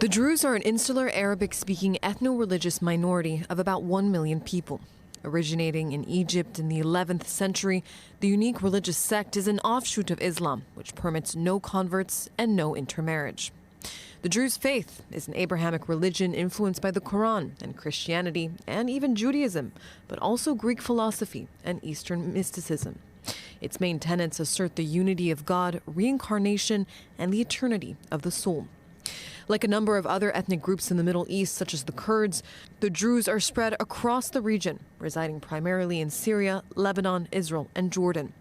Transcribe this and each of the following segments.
The Druze are an insular Arabic-speaking ethno-religious minority of about 1 million people. Originating in Egypt in the 11th century, the unique religious sect is an offshoot of Islam, which permits no converts and no intermarriage. The Druze faith is an Abrahamic religion influenced by the Quran and Christianity and even Judaism, but also Greek philosophy and Eastern mysticism. Its main tenets assert the unity of God, reincarnation, and the eternity of the soul. Like a number of other ethnic groups in the Middle East, such as the Kurds, the Druze are spread across the region, residing primarily in Syria, Lebanon, Israel, and Jordan.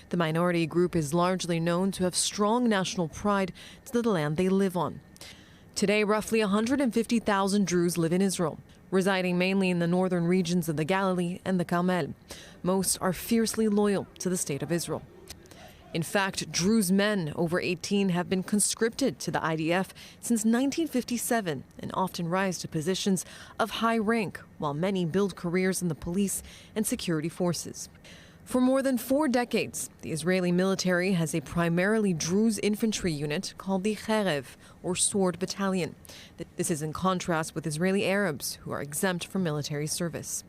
The minority group is largely known to have strong national pride to the land they live on. Today, roughly 150,000 Druze live in Israel, residing mainly in the northern regions of the Galilee and the Carmel. Most are fiercely loyal to the State of Israel. In fact, Druze men over 18 have been conscripted to the IDF since 1957 and often rise to positions of high rank, while many build careers in the police and security forces. For more than 4 decades, the Israeli military has a primarily Druze infantry unit called the Cherev, or Sword Battalion. This is in contrast with Israeli Arabs, who are exempt from military service.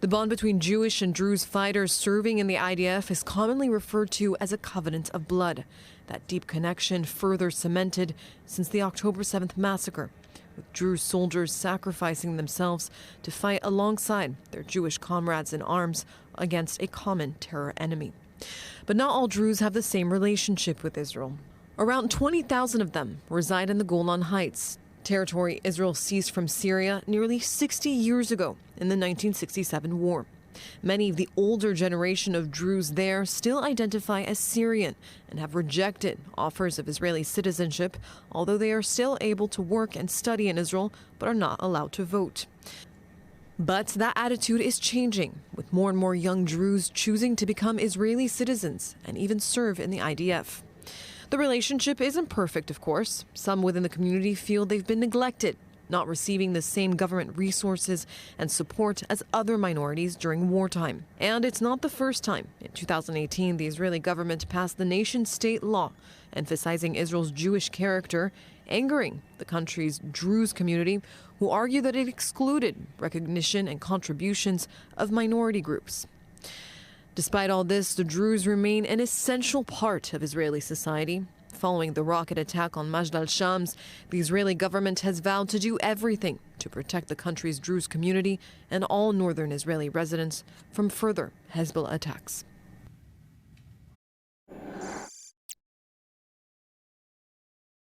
The bond between Jewish and Druze fighters serving in the IDF is commonly referred to as a covenant of blood. That deep connection further cemented since the October 7th massacre, with Druze soldiers sacrificing themselves to fight alongside their Jewish comrades in arms against a common terror enemy. But not all Druze have the same relationship with Israel. Around 20,000 of them reside in the Golan Heights, territory Israel seized from Syria nearly 60 years ago in the 1967 war. Many of the older generation of Druze there still identify as Syrian and have rejected offers of Israeli citizenship, although they are still able to work and study in Israel but are not allowed to vote. But that attitude is changing, with more and more young Druze choosing to become Israeli citizens and even serve in the IDF. The relationship isn't perfect, of course. Some within the community feel they've been neglected, not receiving the same government resources and support as other minorities during wartime. And it's not the first time. In 2018, the Israeli government passed the nation-state law emphasizing Israel's Jewish character, angering the country's Druze community, who argue that it excluded recognition and contributions of minority groups. Despite all this, the Druze remain an essential part of Israeli society. Following the rocket attack on Majdal Shams, the Israeli government has vowed to do everything to protect the country's Druze community and all northern Israeli residents from further Hezbollah attacks.